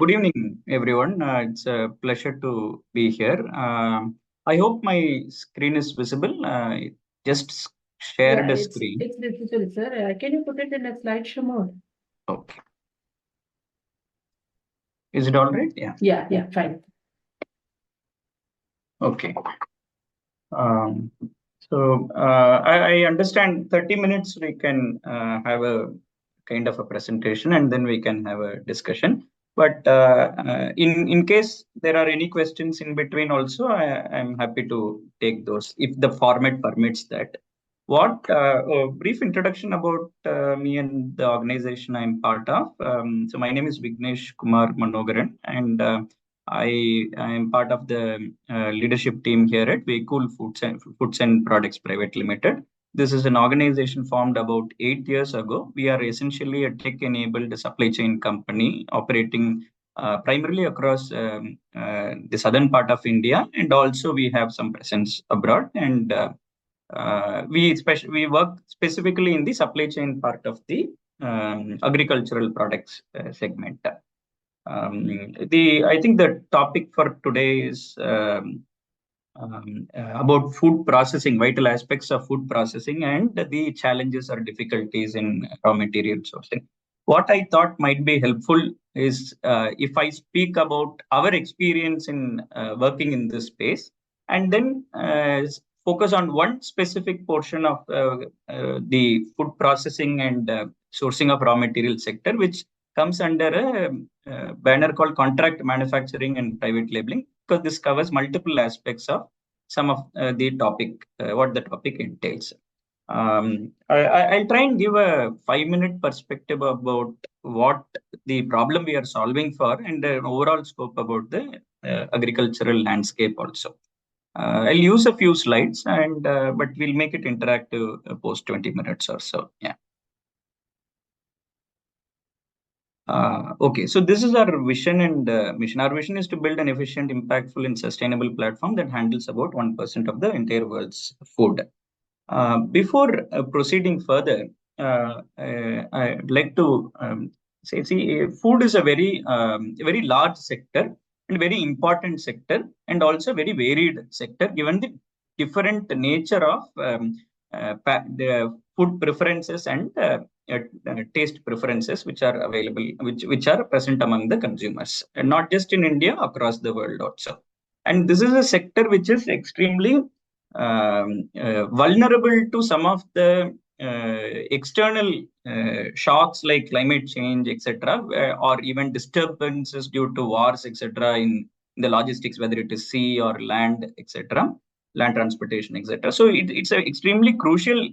Good evening, everyone. It's a pleasure to be here. I hope my screen is visible. Just Yeah, shared a it's screen. it's digital, sir. Can you put it in a slideshow mode? Okay. Is it all right? Yeah. Yeah, fine. Okay. Um, I understand 30 minutes we can have a kind of a presentation and then we can have a discussion. But in case there are any questions in between also, I'm happy to take those if the format permits that. A brief introduction about me and the organization I'm part of. So my name is Vignesh Manogaran, and I am part of the leadership team here at Cool Foods and Products Private Limited. This is an organization formed about 8 years ago. We are essentially a tech-enabled supply chain company operating primarily across the southern part of India, and also we have some presence abroad. And we work specifically in the supply chain part of the agricultural products segment. The I think the topic for today is about food processing, vital aspects of food processing, and the challenges or difficulties in raw material sourcing. What I thought might be helpful is if I speak about our experience in working in this space, and then focus on one specific portion of the food processing and sourcing of raw material sector, which comes under a banner called contract manufacturing and private labeling, because this covers multiple aspects of some of the topic, what the topic entails. I'll try and give a 5 minute perspective about what the problem we are solving for and an overall scope about the agricultural landscape also. I'll use a few slides and but we'll make it interactive post 20 minutes or so. Yeah. Okay, so this is our vision and mission. Our vision is to build an efficient, impactful, and sustainable platform that handles about 1% of the entire world's food. Before proceeding further, I'd like to say, see, food is a very large sector and very important sector, and also very varied sector, given the different nature of the food preferences and taste preferences which are available, which are present among the consumers, and not just in India, across the world also. And this is a sector which is extremely vulnerable to some of the external shocks like climate change, etc., or even disturbances due to wars, etc., in the logistics, whether it is sea or land, etc., land transportation, etc. So it's an extremely crucial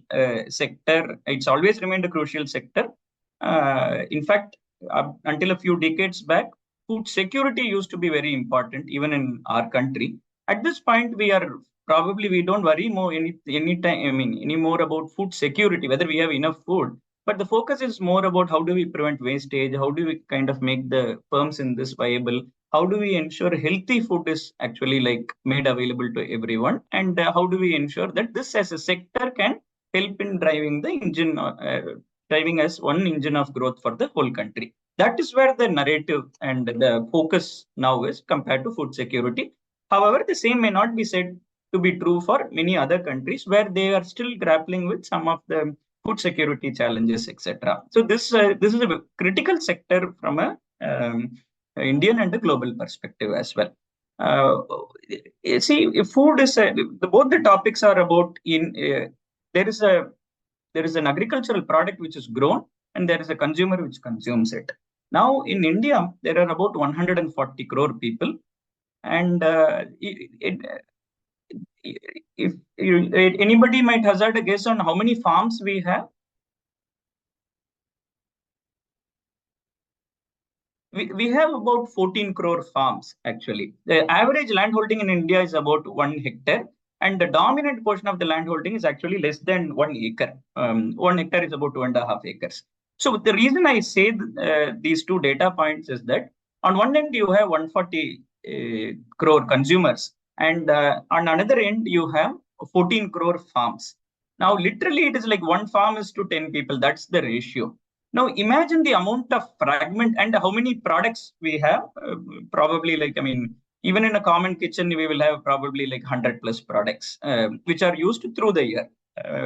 sector. It's always remained a crucial sector. In fact, until a few decades back, food security used to be very important, even in our country. At this point, we don't worry more any time. I mean, any more about food security, whether we have enough food. But the focus is more about how do we prevent wastage, how do we kind of make the firms in this viable, how do we ensure healthy food is actually like made available to everyone, and how do we ensure that this as a sector can help in driving the engine, driving as one engine of growth for the whole country. That is where the narrative and the focus now is compared to food security. However, the same may not be said to be true for many other countries where they are still grappling with some of the food security challenges, etc. So this is a critical sector from a Indian and a global perspective as well. Uh, you see, if food is both the topics are about in there is a there is an agricultural product which is grown and there is a consumer which consumes it. Now in India, there are about 140 crore people, and if anybody might hazard a guess on how many farms we have. We have about 14 crore farms actually. The average land holding in India is about 1 hectare, and the dominant portion of the land holding is actually less than 1 acre. 1 hectare is about 2.5 acres. So the reason I say these two data points is that on one end you have 140 crore consumers, and on another end you have 14 crore farms. Now, literally, it is like one farm is to 10 people. That's the ratio. Now imagine the amount of fragment and how many products we have. Probably like, I mean, even in a common kitchen, we will have probably like 100 plus products, which are used through the year,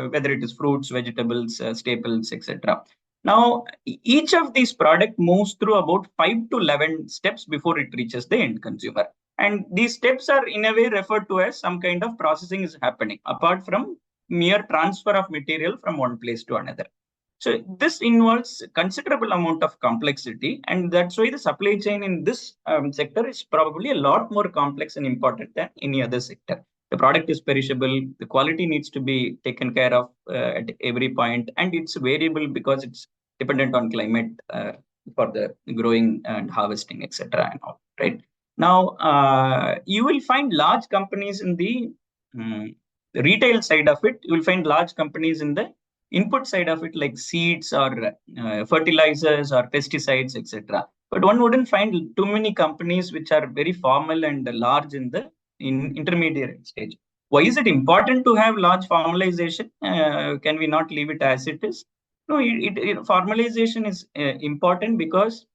whether it is fruits, vegetables, staples, etc. Now, each of these product moves through about 5 to 11 steps before it reaches the end consumer. And these steps are in a way referred to as some kind of processing is happening, apart from mere transfer of material from one place to another. So this involves considerable amount of complexity, and that's why the supply chain in this sector is probably a lot more complex and important than any other sector. The product is perishable, the quality needs to be taken care of at every point, and it's variable because it's dependent on climate for the growing and harvesting, etc. And all, right? Now, you will find large companies in um, the retail side of it. You will find large companies in the input side of it, like seeds or fertilizers or pesticides, etc. But one wouldn't find too many companies which are very formal and large in the intermediate stage. Why is it important to have large formalization? Can we not leave it as it is? No, formalization is important because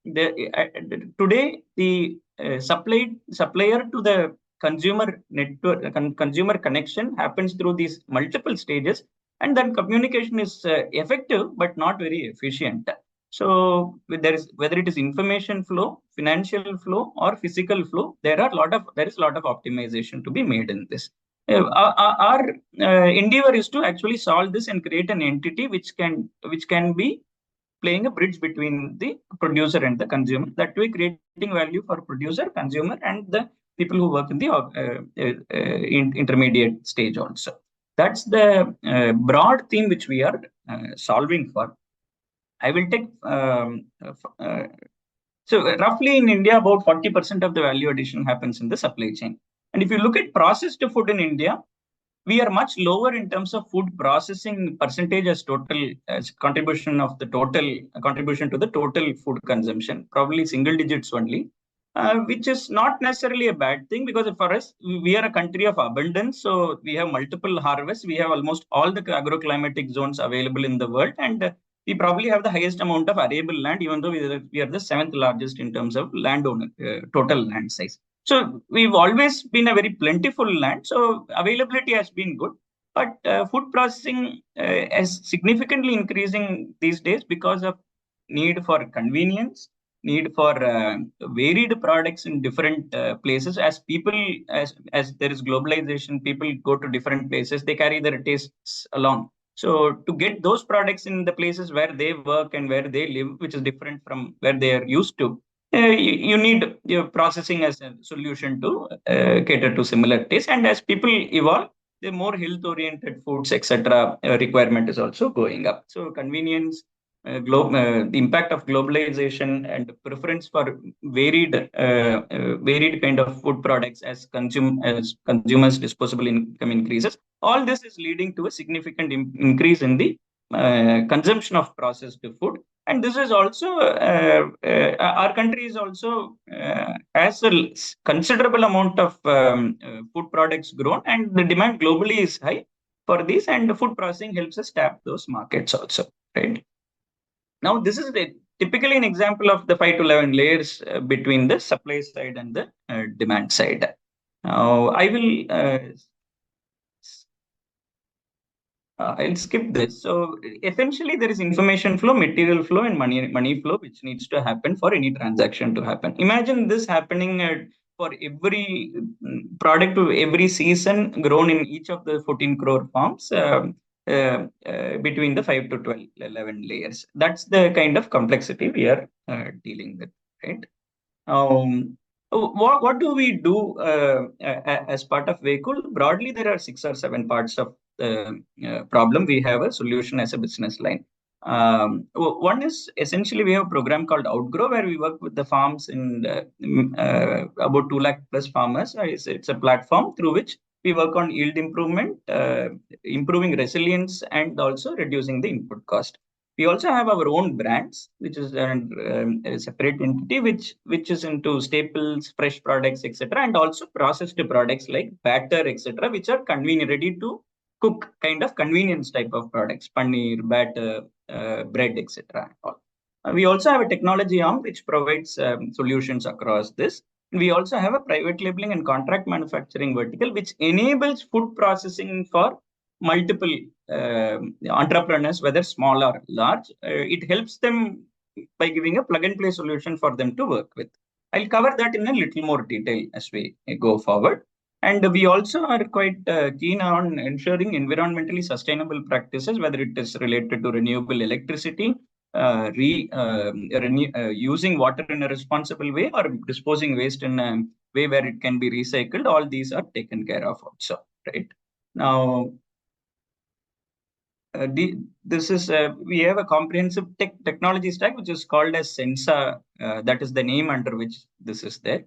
today the supplier to the consumer network, consumer connection happens through these multiple stages, and then communication is effective but not very efficient. So there is, whether it is information flow, financial flow, or physical flow, there is a lot of optimization to be made in this. Our endeavor is to actually solve this and create an entity which can be playing a bridge between the producer and the consumer. That way, creating value for producer, consumer, and the people who work in the intermediate stage also. That's the broad theme which we are solving for. I will take so roughly in India, about 40% of the value addition happens in the supply chain. And if you look at processed food in India, we are much lower in terms of food processing percentage as total as contribution of the total contribution to the total food consumption, probably single digits only, which is not necessarily a bad thing, because for us, we are a country of abundance. So we have multiple harvests. We have almost all the agroclimatic zones available in the world. And we probably have the highest amount of arable land, even though we are the seventh largest in terms of landowner total land size. So we've always been a very plentiful land. So availability has been good. But food processing is significantly increasing these days because of need for convenience, need for varied products in different places. As people, as there is globalization, people go to different places. They carry their tastes along. So to get those products in the places where they work and where they live, which is different from where they are used to, you need your processing as a solution to cater to similar tastes. And as people evolve, the more health-oriented foods, etc., requirement is also going up. So convenience, the impact of globalization and preference for varied kind of food products as consumers' disposable income increases. All this is leading to a significant increase in the consumption of processed food. And this is also our country is also has a considerable amount of food products grown, and the demand globally is high for these. And food processing helps us tap those markets also, right? Now, this is typically an example of the 5 to 11 layers between the supply side and the demand side. Now, I'll skip this. So essentially, there is information flow, material flow, and money flow, which needs to happen for any transaction to happen. Imagine this happening for every product to every season grown in each of the 14 crore farms. Between the 5 to 12, 11 layers. That's the kind of complexity we are dealing with, right? What do we do as part of vehicle? Broadly, there are 6 or 7 parts of the problem. We have a solution as a business line. One is essentially we have a program called Outgrow, where we work with the farms in about 2 lakh plus farmers. It's a platform through which we work on yield improvement, improving resilience, and also reducing the input cost. We also have our own brands, which is a separate entity, which is into staples, fresh products, etc., and also processed products like batter, etc., which are convenient, ready to cook kind of convenience type of products, paneer, batter, bread, etc. We also have a technology arm which provides solutions across this. We also have a private labeling and contract manufacturing vertical, which enables food processing for multiple entrepreneurs, whether small or large. It helps them by giving a plug and play solution for them to work with. I'll cover that in a little more detail as we go forward. And we also are quite keen on ensuring environmentally sustainable practices, whether it is related to renewable electricity, using water in a responsible way, or disposing waste in a way where it can be recycled. All these are taken care of also, right? Now, this is we have a comprehensive technology stack which is called as Sensa. That is the name under which this is there.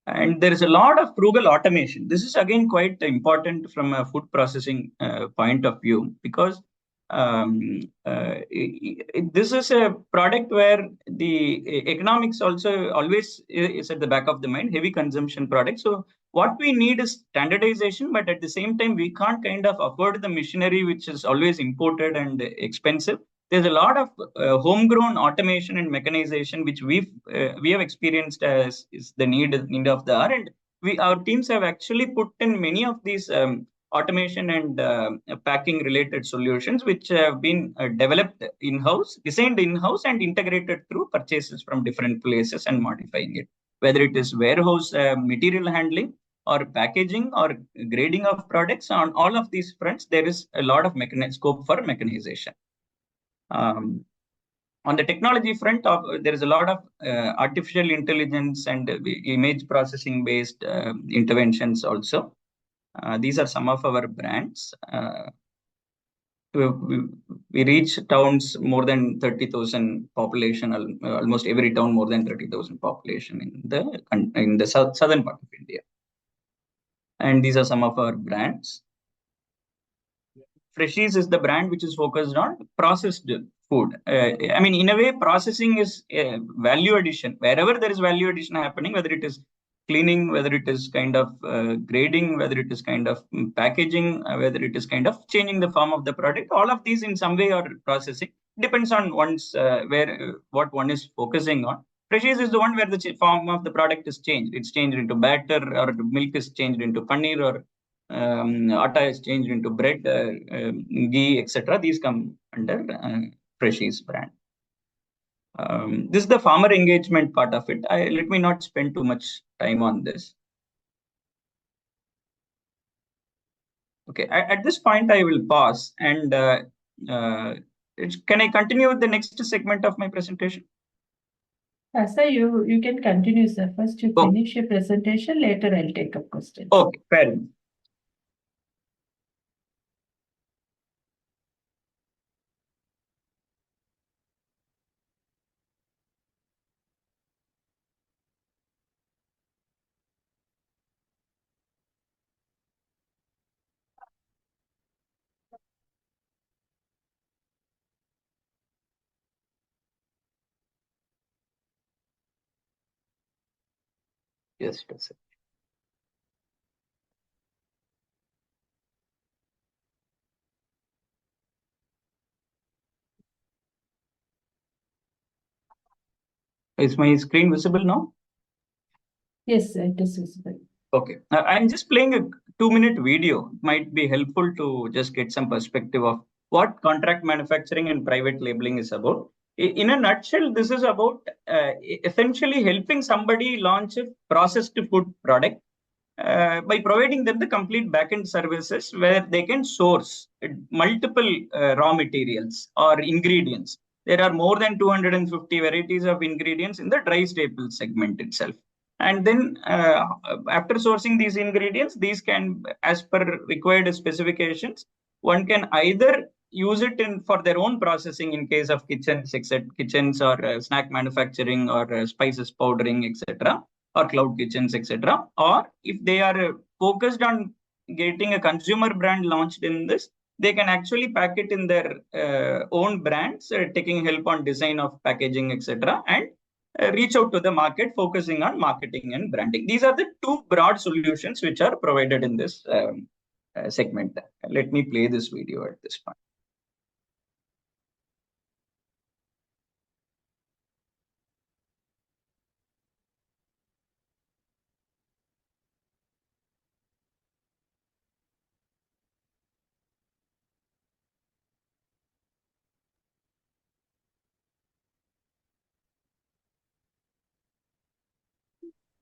And there is a lot of frugal automation. This is again quite important from a food processing point of view, because this is a product where the economics also always is at the back of the mind, heavy consumption product. So what we need is standardization, but at the same time, we can't kind of afford the machinery, which is always imported and expensive. There's a lot of homegrown automation and mechanization which we have experienced as is the need of the hour, and our teams have actually put in many of these automation and packing related solutions which have been developed in-house, designed in-house, and integrated through purchases from different places and modifying it, whether it is warehouse material handling or packaging or grading of products. On all of these fronts, there is a lot of scope for mechanization. On the technology front, there is a lot of artificial intelligence and image processing based interventions also. These are some of our brands. We reach towns more than 30,000 population, almost every town more than 30,000 population in the southern part of India. And these are some of our brands. Freshies is the brand which is focused on processed food. I mean, in a way, processing is value addition. Wherever there is value addition happening, whether it is cleaning, whether it is kind of grading, whether it is kind of packaging, whether it is kind of changing the form of the product, all of these in some way are processing. Depends on one's what one is focusing on. Freshies is the one where the form of the product is changed. It's changed into batter, or milk is changed into paneer, or atta is changed into bread, ghee, etc. These come under Freshies brand. This is the farmer engagement part of it. Let me not spend too much time on this. Okay, at this point, I will pause and can I continue with the next segment of my presentation? Sir, you can continue, sir. First, you finish your presentation. Later, I'll take up questions. Okay, fair enough. Yes, that's it. Is my screen visible now? Yes, it is visible. Okay, I'm just playing a 2-minute video. It might be helpful to just get some perspective of what contract manufacturing and private labeling is about. In a nutshell, this is about essentially helping somebody launch a processed food product by providing them the complete backend services where they can source multiple raw materials or ingredients. There are more than 250 varieties of ingredients in the dry staples segment itself. And then after sourcing these ingredients, these can, as per required specifications, one can either use it for their own processing in case of kitchens or snack manufacturing or spices powdering, etc., or cloud kitchens, etc. Or if they are focused on getting a consumer brand launched in this, they can actually pack it in their own brands, taking help on design of packaging, etc., and reach out to the market, focusing on marketing and branding. These are the two broad solutions which are provided in this segment. Let me play this video at this point.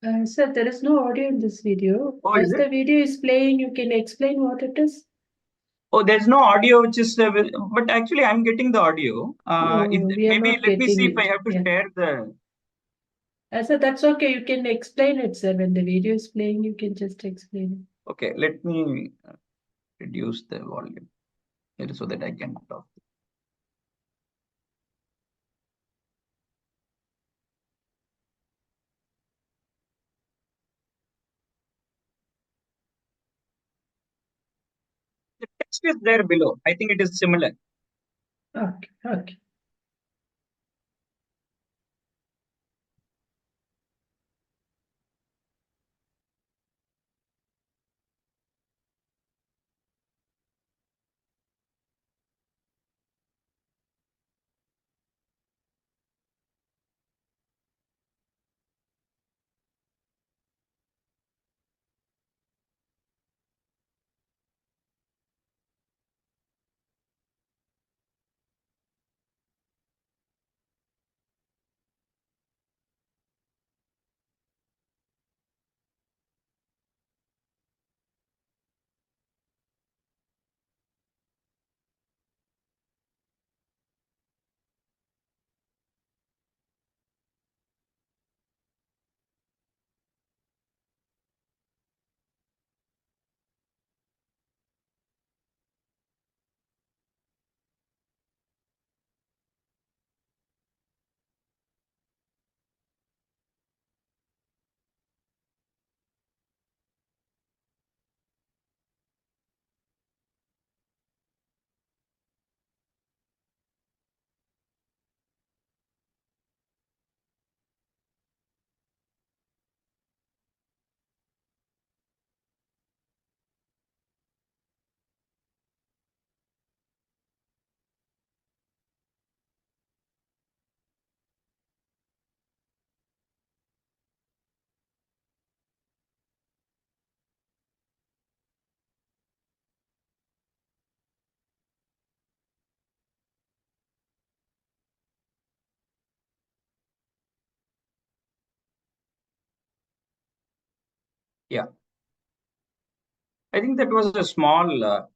Sir, there is no audio in this video. Oh, As is the it? video is playing, you can explain what it is. Oh, there's no audio, which is, but actually I'm getting the audio. No, we are Maybe not let me getting see if I it. have to Yeah. share the. Sir, that's okay. You can explain it, sir. When the video is playing, you can just explain Okay, let me reduce the volume here so that I can talk. The text is there below. I think it is similar. it. Okay, okay. Yeah, I think that was a small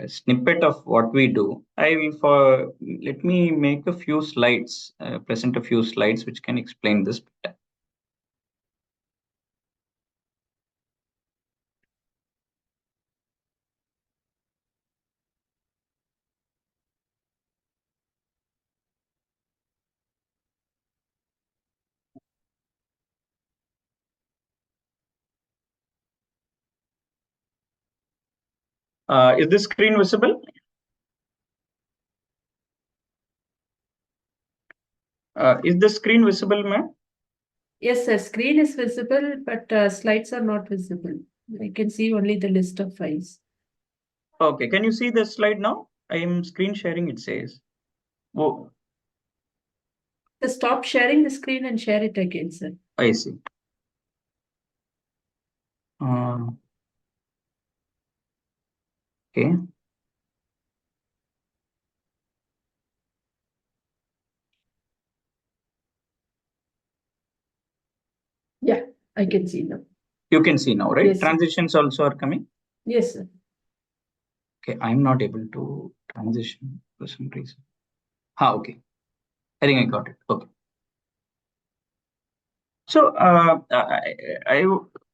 snippet of what we do. I will for let me make a few slides, present a few slides which can explain this better. Is the screen visible? Is the screen visible, ma'am? Yes, sir. Screen is visible, but slides are not visible. I can see only the list of files. Okay, can you see the slide now? I am screen sharing, it says. Oh, So stop sharing the screen and share it again, sir. I see. Uh, okay. Yeah, I can see now. You can see now, right? Yes, sir. Transitions also are coming. Yes, sir. Okay, I'm not able to transition for some reason. Okay. I think I got it. Okay. So,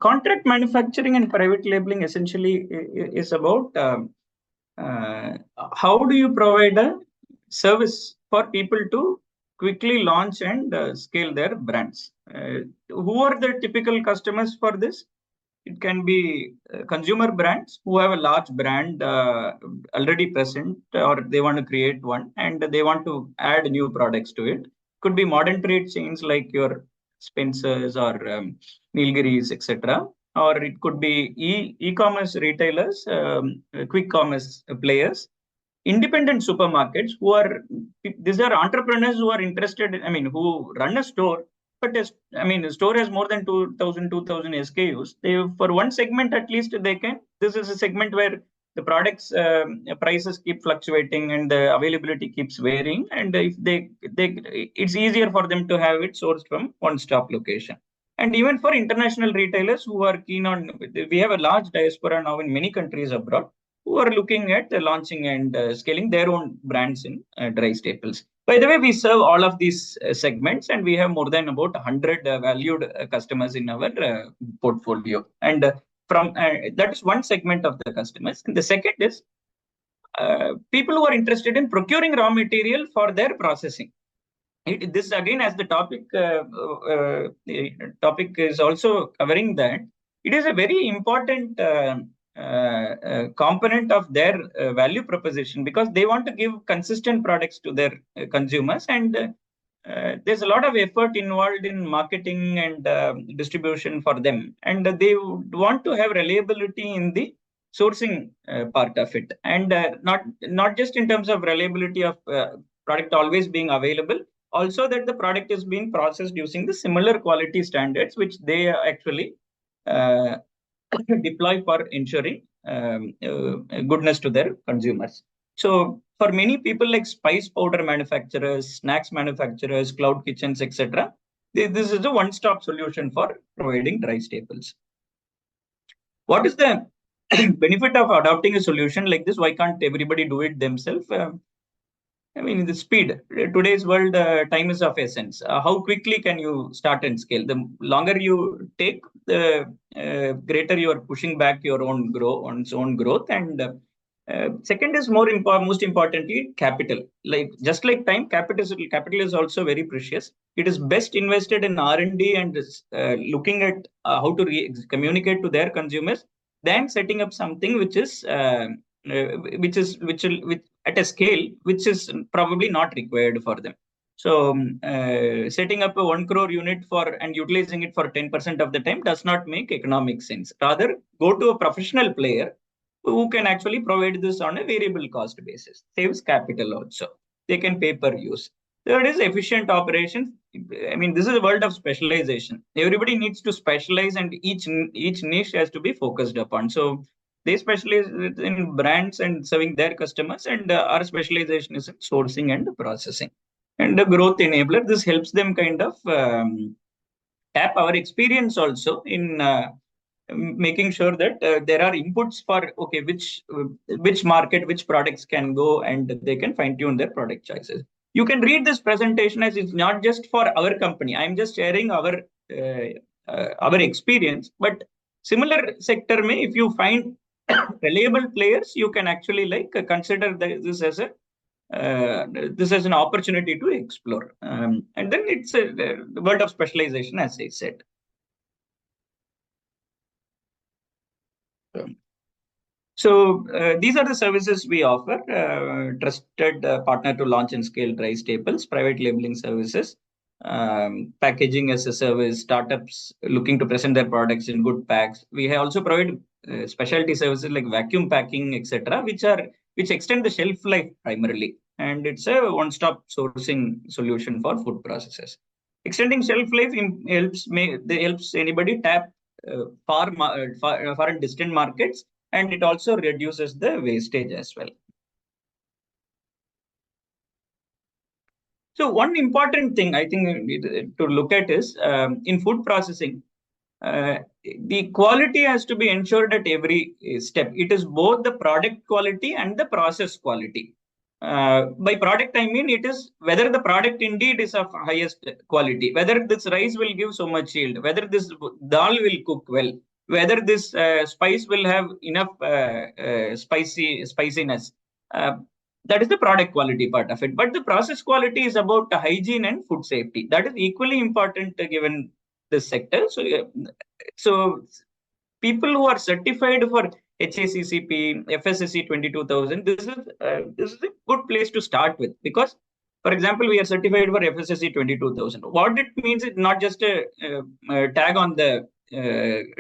contract manufacturing and private labeling essentially is about how do you provide a service for people to quickly launch and scale their brands. Who are the typical customers for this? It can be consumer brands who have a large brand already present, or they want to create one and they want to add new products to it. Could be modern trade chains like your Spencers or Nilgiris, etc. Or it could be e-commerce retailers, quick commerce players, independent supermarkets who are, these are entrepreneurs who are interested, I mean, who run a store, but I mean, a store has more than 2000 SKUs. They, for one segment at least, they can, this is a segment where the products prices keep fluctuating and the availability keeps varying, and if they it's easier for them to have it sourced from one stop location. And even for international retailers who are keen on, we have a large diaspora now in many countries abroad who are looking at launching and scaling their own brands in dry staples. By the way, we serve all of these segments, and we have more than about 100 valued customers in our portfolio. And from that is one segment of the customers. And the second is people who are interested in procuring raw material for their processing. This again, as the topic is also covering that, it is a very important component of their value proposition, because they want to give consistent products to their consumers, and there's a lot of effort involved in marketing and distribution for them, and they would want to have reliability in the sourcing part of it, and not just in terms of reliability of product always being available, also that the product is being processed using the similar quality standards which they actually uh, deploy for ensuring goodness to their consumers. So for many people like spice powder manufacturers, snacks manufacturers, cloud kitchens, etc., this is a one-stop solution for providing dry staples. What is the benefit of adopting a solution like this? Why can't everybody do it themselves? I mean, the speed. Today's world, time is of essence. How quickly can you start and scale? The longer you take, the greater you are pushing back your own growth. And second is most importantly, capital. Like just like time, capital is also very precious. It is best invested in R&D and looking at how to communicate to their consumers than setting up something which is which at a scale which is probably not required for them. So setting up a 1 crore unit for and utilizing it for 10% of the time does not make economic sense. Rather, go to a professional player who can actually provide this on a variable cost basis. Saves capital also. They can pay per use. Third is efficient operation. I mean, this is a world of specialization. Everybody needs to specialize, and each niche has to be focused upon. So they specialize in brands and serving their customers, and our specialization is in sourcing and processing. And the growth enabler, this helps them kind of tap our experience also in making sure that there are inputs for okay, which market, which products can go, and they can fine tune their product choices. You can read this presentation as it's not just for our company. I'm just sharing our experience, but similar sector may, if you find reliable players, you can actually consider this as an opportunity to explore. And then it's a word of specialization, as I said. So these are the services we offer. Trusted partner to launch and scale dry staples, private labeling services, packaging as a service, startups looking to present their products in good packs. We also provide specialty services like vacuum packing, etc., which extend the shelf life primarily. And it's a one-stop sourcing solution for food processors. Extending shelf life helps anybody tap far and distant markets, and it also reduces the wastage as well. So one important thing I think to look at is in food processing, the quality has to be ensured at every step. It is both the product quality and the process quality. By product, I mean it is whether the product indeed is of highest quality, whether this rice will give so much yield, whether this dal will cook well, whether this spice will have enough spiciness. That is the product quality part of it. But the process quality is about hygiene and food safety. That is equally important given this sector. So people who are certified for HACCP, FSSC 22000, this is a good place to start with, because, for example, we are certified for FSSC 22000. What it means is not just a tag on the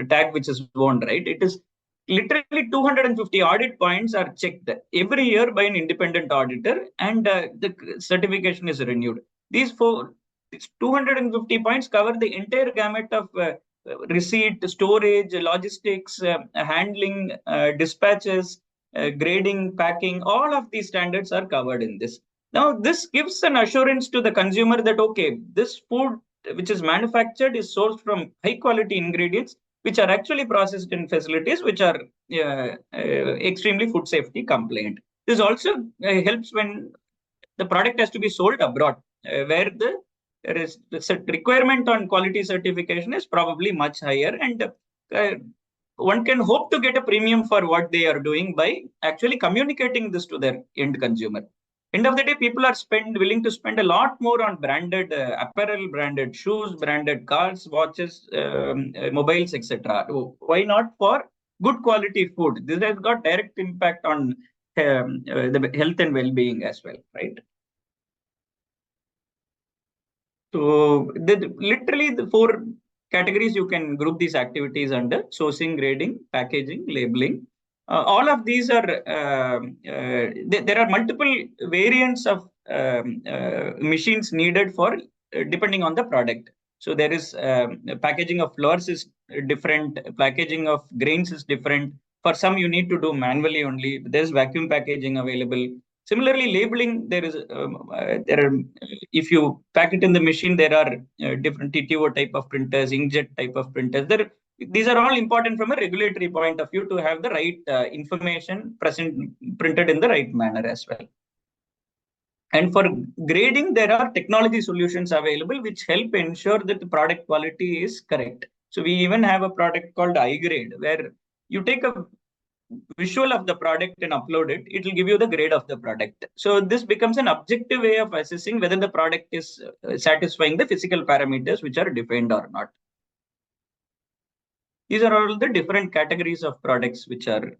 tag which is worn, right? It is literally 250 audit points are checked every year by an independent auditor, and the certification is renewed. These 250 points cover the entire gamut of receipt, storage, logistics, handling, dispatches, grading, packing. All of these standards are covered in this. Now, this gives an assurance to the consumer that, okay, this food which is manufactured is sourced from high quality ingredients, which are actually processed in facilities which are extremely food safety compliant. This also helps when the product has to be sold abroad, where there is the requirement on quality certification is probably much higher, and one can hope to get a premium for what they are doing by actually communicating this to their end consumer. End of the day, people are willing to spend a lot more on branded apparel, branded shoes, branded cars, watches, mobiles, etc. Why not for good quality food? This has got direct impact on the health and well-being as well, right? So literally the four categories you can group these activities under: sourcing, grading, packaging, labeling. All of these are there are multiple variants of machines needed for depending on the product. So there is packaging of flours is different, packaging of grains is different. For some, you need to do manually only. There's vacuum packaging available. Similarly, labeling, there are, if you pack it in the machine, there are different TTO type of printers, inkjet type of printers. These are all important from a regulatory point of view to have the right information printed in the right manner as well. And for grading, there are technology solutions available which help ensure that the product quality is correct. So we even have a product called iGrade, where you take a visual of the product and upload it, it will give you the grade of the product. So this becomes an objective way of assessing whether the product is satisfying the physical parameters which are defined or not. These are all the different categories of products which are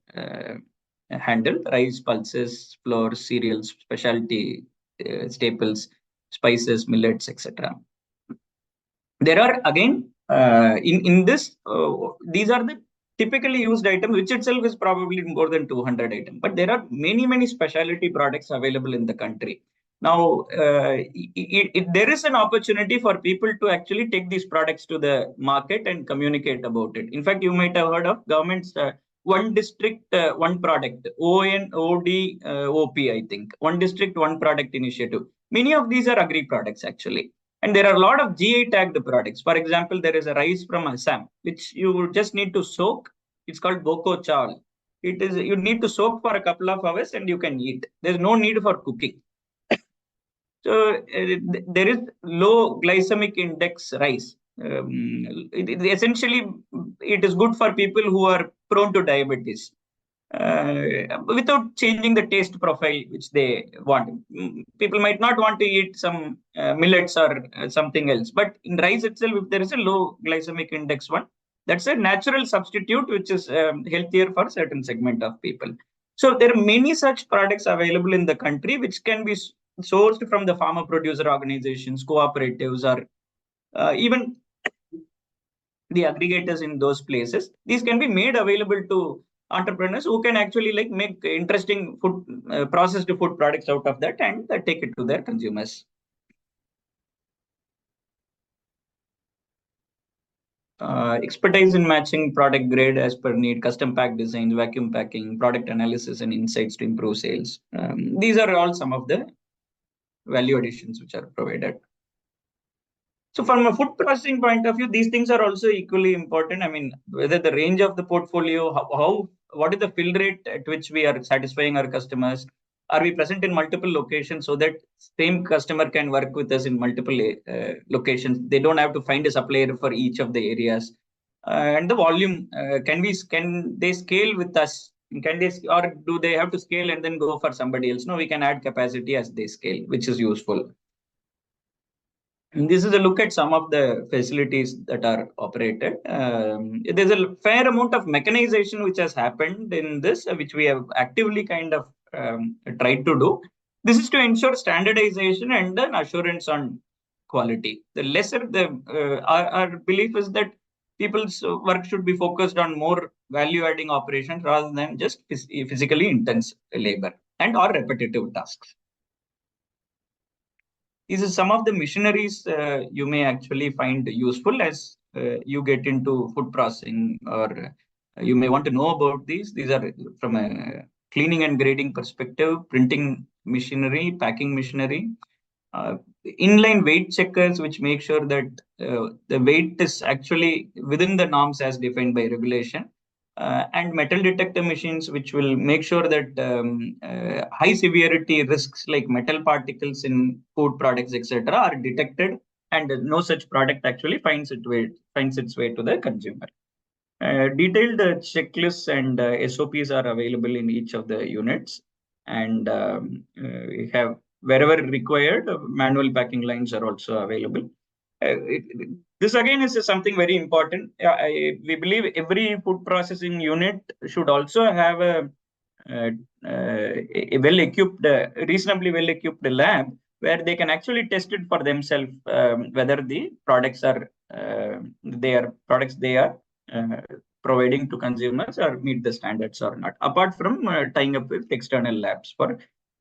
handled: rice, pulses, flours, cereals, specialty staples, spices, millets, etc. There are again in this these are the typically used items, which itself is probably more than 200 items. But there are many specialty products available in the country. Now, there is an opportunity for people to actually take these products to the market and communicate about it. In fact, you might have heard of government's one district, one product, ONODOP, I think. One district, one product initiative. Many of these are agri products actually. And there are a lot of GI tagged products. For example, there is a rice from Assam, which you just need to soak. It's called Boko Chal. It is, you need to soak for a couple of hours and you can eat. There's no need for cooking. So there is low glycemic index rice. Essentially, it is good for people who are prone to diabetes. Without changing the taste profile which they want. People might not want to eat some millets or something else, but in rice itself, if there is a low glycemic index one, that's a natural substitute which is healthier for certain segment of people. So there are many such products available in the country which can be sourced from the farmer producer organizations, cooperatives, or even the aggregators in those places. These can be made available to entrepreneurs who can actually like make interesting food processed food products out of that and take it to their consumers. Expertise in matching product grade as per need, custom pack designs, vacuum packing, product analysis, and insights to improve sales. These are all some of the value additions which are provided. So from a food processing point of view, these things are also equally important. I mean, whether the range of the portfolio, what is the fill rate at which we are satisfying our customers? Are we present in multiple locations so that same customer can work with us in multiple locations? They don't have to find a supplier for each of the areas. And the volume, can they scale with us? Can they, or do they have to scale and then go for somebody else? No, we can add capacity as they scale, which is useful. This is a look at some of the facilities that are operated. There's a fair amount of mechanization which has happened in this, which we have actively kind of tried to do. This is to ensure standardization and an assurance on quality. The lesser our belief is that people's work should be focused on more value-adding operations rather than just physically intense labor and or repetitive tasks. These are some of the machineries you may actually find useful as you get into food processing, or you may want to know about these. These are from a cleaning and grading perspective: printing machinery, packing machinery, inline weight checkers, which make sure that the weight is actually within the norms as defined by regulation, and metal detector machines, which will make sure that high severity risks like metal particles in food products, etc., are detected, and no such product actually finds its way to the consumer. Detailed checklists and SOPs are available in each of the units, and we have wherever required, manual packing lines are also available. This again is something very important. We believe every food processing unit should also have uh, a well-equipped, reasonably well-equipped lab where they can actually test it for themselves, whether the products they are uh, providing to consumers or meet the standards or not. Apart from tying up with external labs for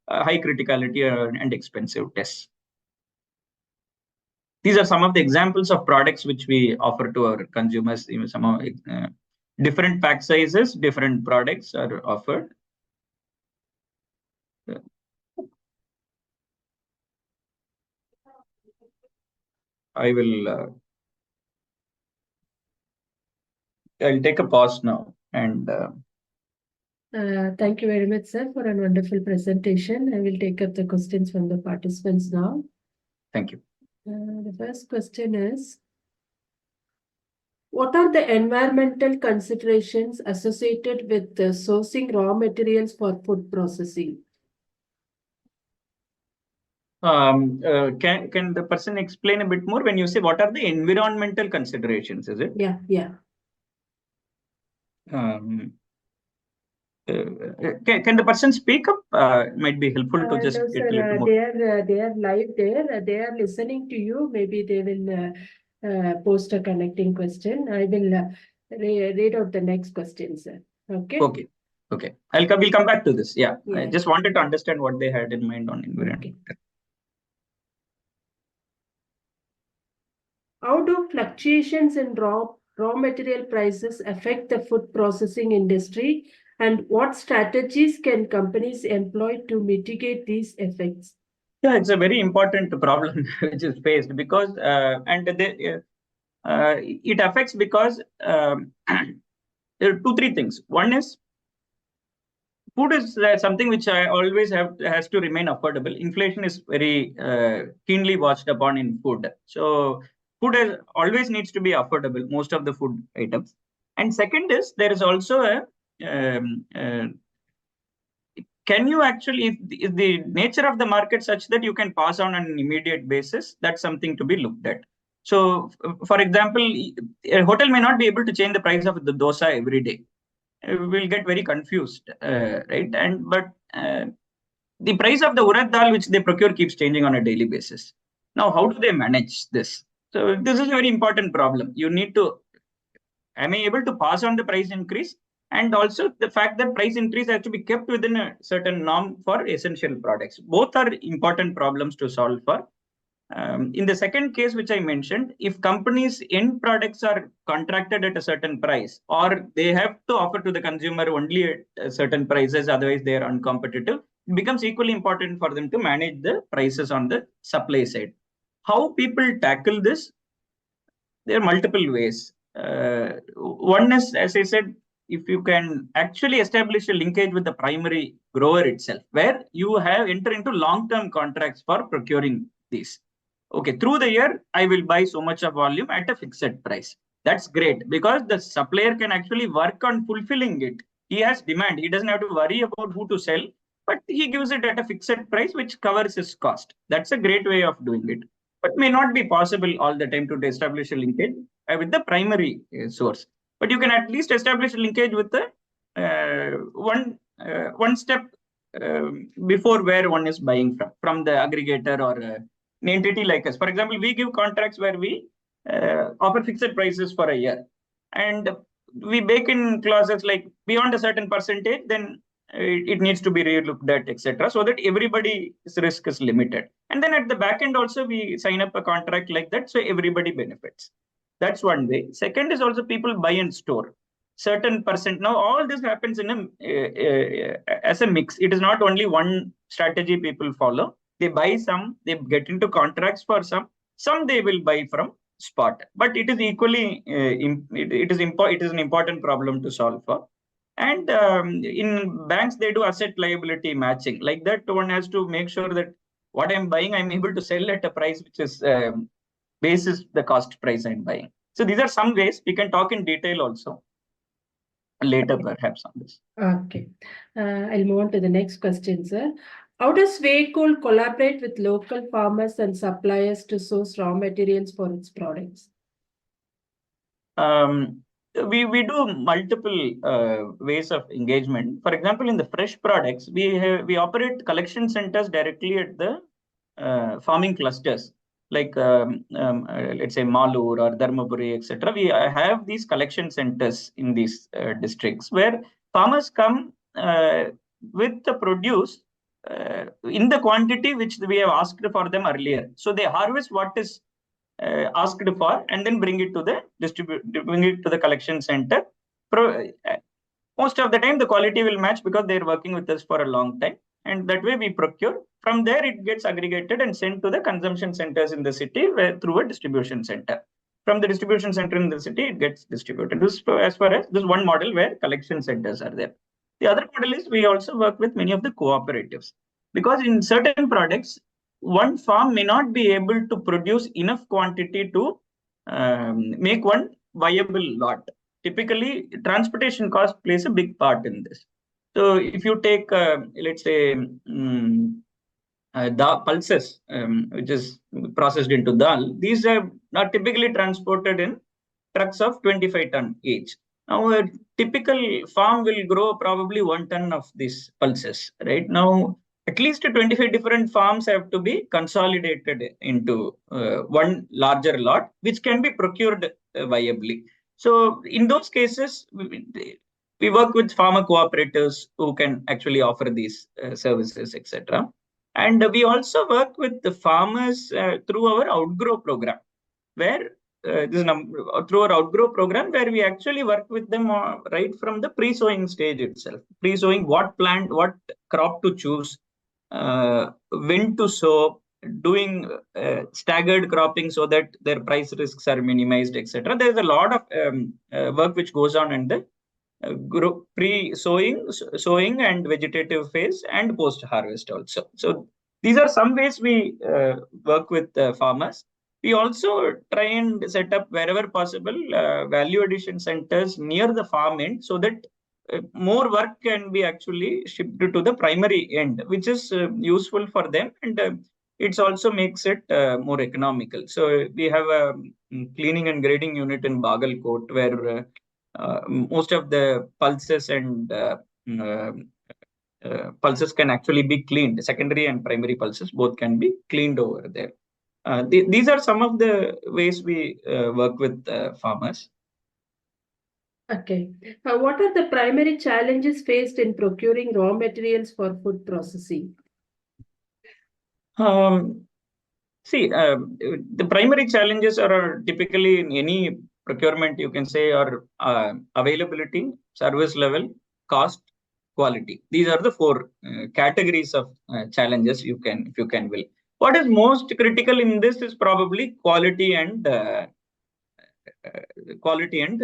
high criticality and expensive tests. These are some of the examples of products which we offer to our consumers. Some of different pack sizes, different products are offered. I will. I'll take a pause now and. Thank you very much, sir, for a wonderful presentation. I will take up the questions from the participants now. Thank you. The first question is, what are the environmental considerations associated with sourcing raw materials for food processing? Can the person explain a bit more when you say what are the environmental considerations? Is it? Yeah. Can the person speak up? Might be helpful to just No, get sir, a little more. they are live there. They are listening to you. Maybe they will post a connecting question. I will read out the next question, sir. Okay. Okay. We'll come back to this. Yeah. Yeah. I just wanted to understand what they had in mind on environment. Okay. How do fluctuations in raw material prices affect the food processing industry, and what strategies can companies employ to mitigate these effects? Yeah, it's a very important problem which is faced because it affects because there are three things. One is food is something which I always has to remain affordable. Inflation is very keenly watched upon in food. So food always needs to be affordable, most of the food items. And second is there is also can you actually, is the nature of the market such that you can pass on an immediate basis? That's something to be looked at. So, for example, a hotel may not be able to change the price of the dosa every day. We'll get very confused, right? But the price of the urad dal which they procure keeps changing on a daily basis. Now, how do they manage this? So, this is a very important problem. You need to, am I able to pass on the price increase? And also the fact that price increase has to be kept within a certain norm for essential products. Both are important problems to solve for. In the second case, which I mentioned, if companies' end products are contracted at a certain price, or they have to offer to the consumer only at certain prices, otherwise they are uncompetitive, it becomes equally important for them to manage the prices on the supply side. How people tackle this? There are multiple ways. One is, as I said, if you can actually establish a linkage with the primary grower itself, where you have enter into long-term contracts for procuring these. Okay, through the year, I will buy so much of volume at a fixed price. That's great because the supplier can actually work on fulfilling it. He has demand. He doesn't have to worry about who to sell, but he gives it at a fixed price, which covers his cost. That's a great way of doing it, but may not be possible all the time to establish a linkage with the primary source. But you can at least establish a linkage with the one step before where one is buying from the aggregator or an entity like us. For example, we give contracts where we offer fixed prices for a year, and we bake in clauses like beyond a certain percentage, then it needs to be relooked at, etc., so that everybody's risk is limited. And then at the back end also, we sign up a contract like that, so everybody benefits. That's one way. Second is also people buy and store certain percent. Now, all this happens in as a mix. It is not only one strategy people follow. They buy some, they get into contracts for some they will buy from spot. But it is equally, it is an important problem to solve for. And in banks, they do asset liability matching. Like that, one has to make sure that what I'm buying, I'm able to sell at a price which is basis the cost price I'm buying. So these are some ways. We can talk in detail also later, perhaps, on this. Okay. I'll move on to the next question, sir. How does Waycool collaborate with local farmers and suppliers to source raw materials for its products? We do multiple ways of engagement. For example, in the fresh products, we operate collection centers directly at the farming clusters, like let's say Malur or Dharmaburi, etc. We have these collection centers in these districts where farmers come with the produce in the quantity which we have asked for them earlier. So they harvest what is asked for and then bring it to the collection center. Most of the time the quality will match because they're working with us for a long time, and that way we procure. From there it gets aggregated and sent to the consumption centers in the city through a distribution center. From the distribution center in the city, it gets distributed. This, as far as this one model where collection centers are there. The other model is we also work with many of the cooperatives, because in certain products one farm may not be able to produce enough quantity to make one viable lot. Typically, transportation cost plays a big part in this. So if you take, let's say, the pulses, which is processed into dal, these are typically transported in trucks of 25 ton each. Now, a typical farm will grow probably 1 ton of these pulses, right? Now, at least 25 different farms have to be consolidated into one larger lot, which can be procured viably. So, in those cases, we work with farmer cooperatives who can actually offer these services, etc. And we also work with the farmers through our outgrow program, where through our outgrow program, where we actually work with them right from the pre-sowing stage itself. Pre-sowing, what plant, what crop to choose, when to sow, doing staggered cropping so that their price risks are minimized, etc. There's a lot of work which goes on in the pre-sowing, sowing and vegetative phase, and post-harvest also. So these are some ways we work with farmers. We also try and set up wherever possible value addition centers near the farm end, so that more work can be actually shipped to the primary end, which is useful for them, and it also makes it more economical. So we have a cleaning and grading unit in Bagalkot, where most of the pulses and pulses can actually be cleaned. Secondary and primary pulses both can be cleaned over there. These are some of the ways we work with farmers. Okay. What are the primary challenges faced in procuring raw materials for food processing? See, the primary challenges are typically in any procurement, you can say, are availability, service level, cost, quality. These are the four categories of challenges if you can will. What is most critical in this is probably quality and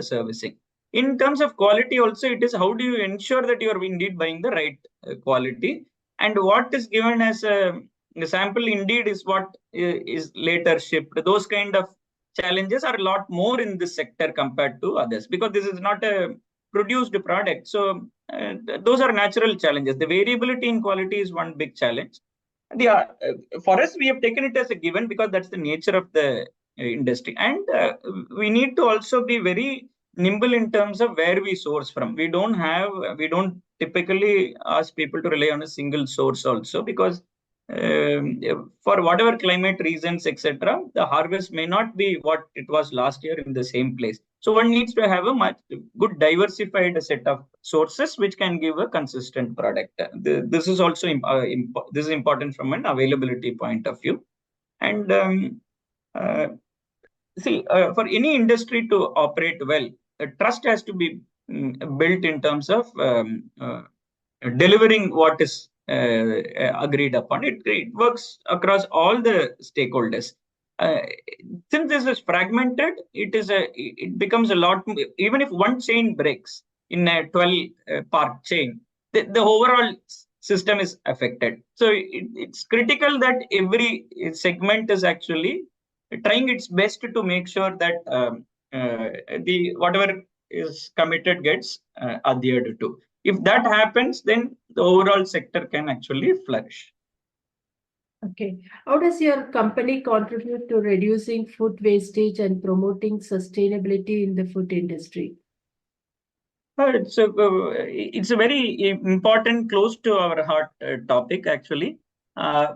servicing. In terms of quality also, it is how do you ensure that you are indeed buying the right quality, and what is given as a sample indeed is what is later shipped. Those kind of challenges are a lot more in this sector compared to others, because this is not a produced product. So those are natural challenges. The variability in quality is one big challenge. For us, we have taken it as a given because that's the nature of the industry, and we need to also be very nimble in terms of where we source from. We don't typically ask people to rely on a single source also, because for whatever climate reasons, etc., the harvest may not be what it was last year in the same place. So one needs to have a much good diversified set of sources which can give a consistent product. This is also this is important from an availability point of view. And for any industry to operate well, trust has to be built in terms of delivering what is agreed upon. It works across all the stakeholders. Uh, since this is fragmented, it becomes a lot. Even if one chain breaks in a 12 part chain, the overall system is affected. So it's critical that every segment is actually trying its best to make sure that the whatever is committed gets adhered to. If that happens, then the overall sector can actually flourish. Okay. How does your company contribute to reducing food wastage and promoting sustainability in the food industry? It's a very important, close to our heart topic. Actually,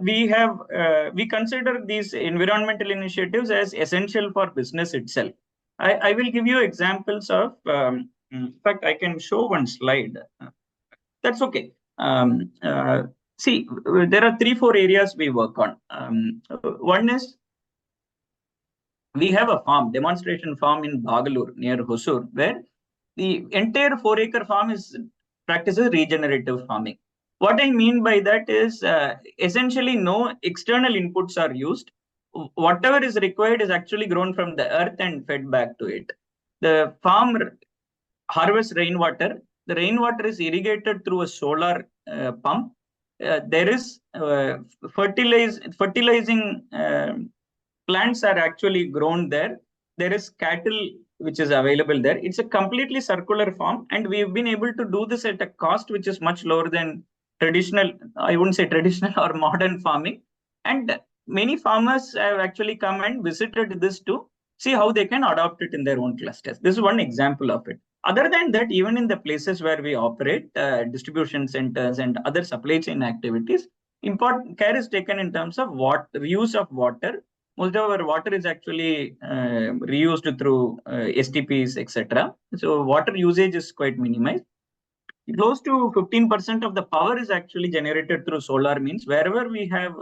we consider these environmental initiatives as essential for business itself. I will give you examples of. In fact, I can show one slide. That's okay. See, there are 3-4 areas we work on. One is we have a farm, demonstration farm in Bagalur near Hosur, where the entire 4-acre farm practices regenerative farming. What I mean by that is essentially no external inputs are used. Whatever is required is actually grown from the earth and fed back to it. The farm harvests rainwater. The rainwater is irrigated through a solar pump. There is fertilizing plants are actually grown there. There is cattle which is available there. It's a completely circular farm, and we've been able to do this at a cost which is much lower than traditional, I wouldn't say traditional or modern farming. And many farmers have actually come and visited this to see how they can adopt it in their own clusters. This is one example of it. Other than that, even in the places where we operate, distribution centers and other supply chain activities, important care is taken in terms of reuse of water. Most of our water is actually reused through STPs, etc. So water usage is quite minimized. Close to 15% of the power is actually generated through solar means. Wherever we have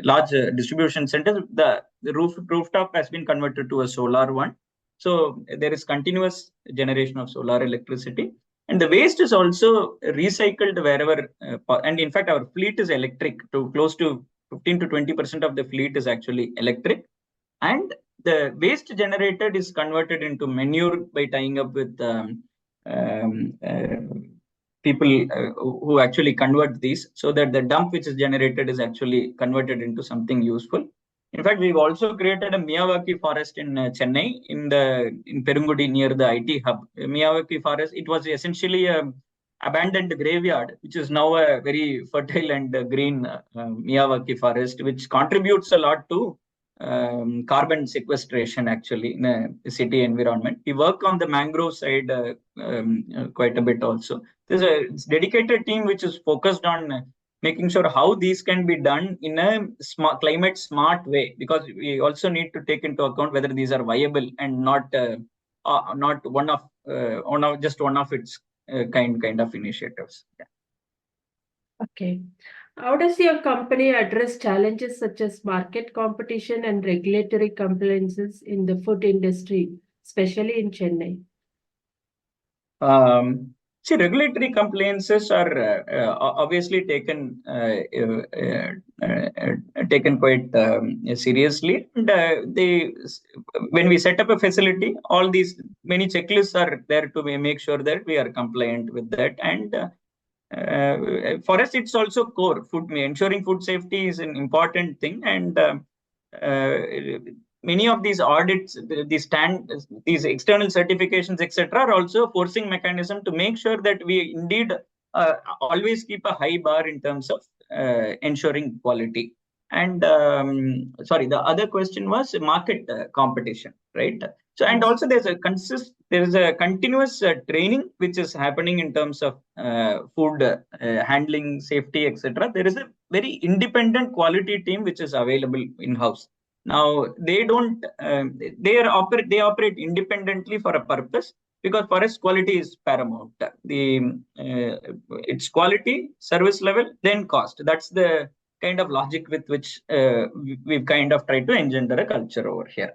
large distribution centers, the rooftop has been converted to a solar one. So there is continuous generation of solar electricity. And the waste is also recycled wherever, and in fact, our fleet is electric. To close to 15 to 20% of the fleet is actually electric. And the waste generated is converted into manure by tying up with um, uh, people who actually convert these, so that the dump which is generated is actually converted into something useful. In fact, we've also created a Miyawaki forest in Chennai, in Perungudi near the IT hub. Miyawaki forest, it was essentially a abandoned graveyard, which is now a very fertile and green Miyawaki forest, which contributes a lot to carbon sequestration actually in a city environment. We work on the mangrove side quite a bit also. There's a dedicated team which is focused on making sure how these can be done in a climate smart way, because we also need to take into account whether these are viable and not one of just one of its kind of initiatives. Yeah. Okay. How does your company address challenges such as market competition and regulatory compliances in the food industry, especially in Chennai? See, regulatory compliances are obviously taken quite seriously. And when we set up a facility, all these many checklists are there to make sure that we are compliant with that. And for us, it's also core. Ensuring food safety is an important thing, and many of these audits, these external certifications, etc., are also a forcing mechanism to make sure that we indeed always keep a high bar in terms of ensuring quality. And sorry, the other question was market competition, right? So, and also there is a continuous training which is happening in terms of food handling, safety, etc. There is a very independent quality team which is available in house. Now they don't they operate independently for a purpose, because for us quality is paramount. It's quality, service level, then cost. That's the kind of logic with which we've kind of tried to engender a culture over here.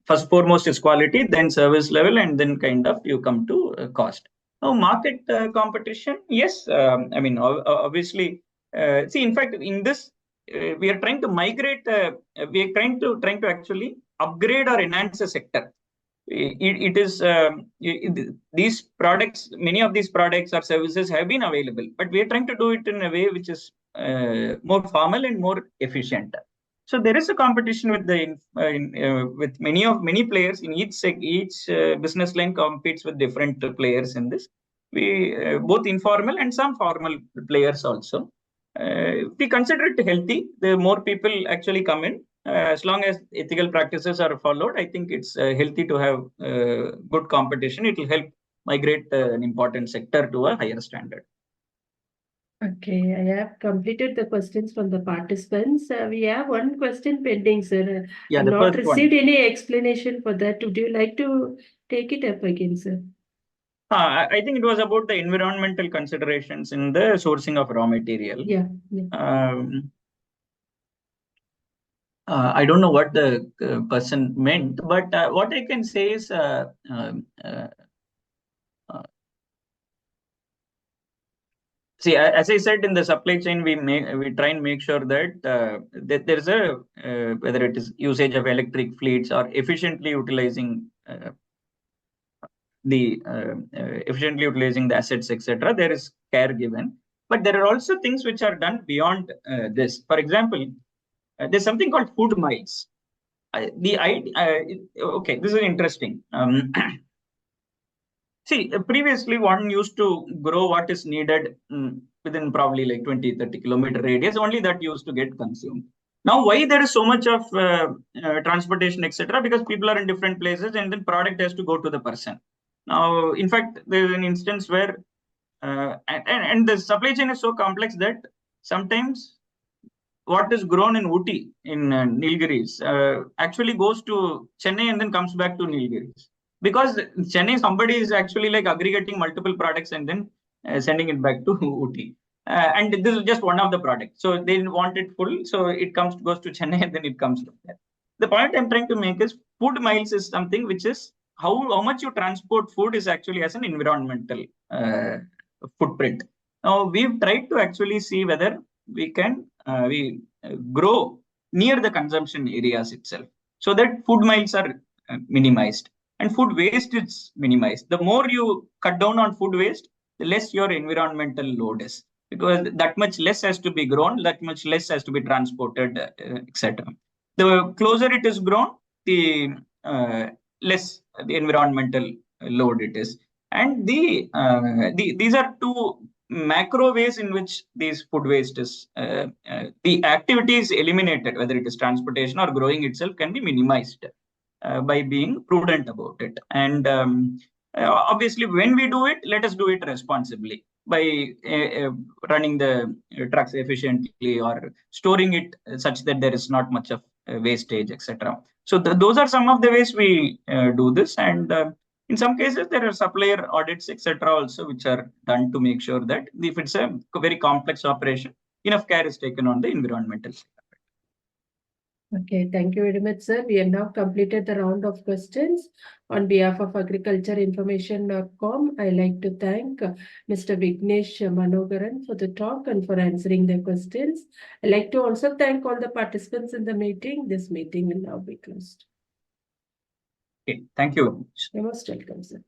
First foremost is quality, then service level, and then kind of you come to cost. Oh, market competition. Yes, I mean, obviously. See, in fact, in this, we are trying to migrate. We are trying to actually upgrade or enhance the sector. It is these products. Many of these products or services have been available, but we are trying to do it in a way which is more formal and more efficient. So there is a competition with with many players in each business line competes with different players in this. We both informal and some formal players also. We consider it healthy. The more people actually come in, as long as ethical practices are followed, I think it's healthy to have good competition. It will help migrate an important sector to a higher standard. Okay, I have completed the questions from the participants. We have one question pending, sir. Yeah, I've the not first one. received any explanation for that. Would you like to take it up again, sir? I think it was about the environmental considerations in the sourcing of raw material. Yeah. I don't know what the person meant, but what I can say is see, as I said, in the supply chain, we try and make sure that there's a whether it is usage of electric fleets or efficiently utilizing the assets, etc. There is care given, but there are also things which are done beyond this. For example, there's something called food miles. Okay, this is interesting. See, previously one used to grow what is needed within probably like 20-30 kilometer radius, only that used to get consumed. Now, why there is so much of transportation, etc.? Because people are in different places and then product has to go to the person. Now, in fact, there is an instance where, and the supply chain is so complex that sometimes what is grown in Uti, in Nilgiris, actually goes to Chennai and then comes back to Nilgiris. Because Chennai, somebody is actually like aggregating multiple products and then sending it back to Uti. And this is just one of the products. So they want it full. So it goes to Chennai and then it comes to there. The point I'm trying to make is food miles is something which is how much you transport food is actually as an environmental footprint. Now, we've tried to actually see whether we can grow near the consumption areas itself so that food miles are minimized and food waste is minimized. The more you cut down on food waste, the less your environmental load is, because that much less has to be grown, that much less has to be transported, etc. The closer it is grown, the less the environmental load it is. And these are two macro ways in which these food waste is the activity is eliminated, whether it is transportation or growing itself can be minimized by being prudent about it. And obviously, when we do it, let us do it responsibly by running the trucks efficiently or storing it such that there is not much of wastage, etc. So those are some of the ways we do this. And in some cases, there are supplier audits, etc., also, which are done to make sure that if it's a very complex operation, enough care is taken on the environmental side. Okay, thank you very much, sir. We have now completed the round of questions. On behalf of agricultureinformation.com, I'd like to thank Mr. Vignesh Manogaran for the talk and for answering the questions. I'd like to also thank all the participants in the meeting. This meeting will now be closed. Okay, thank you very much. You're most welcome, sir.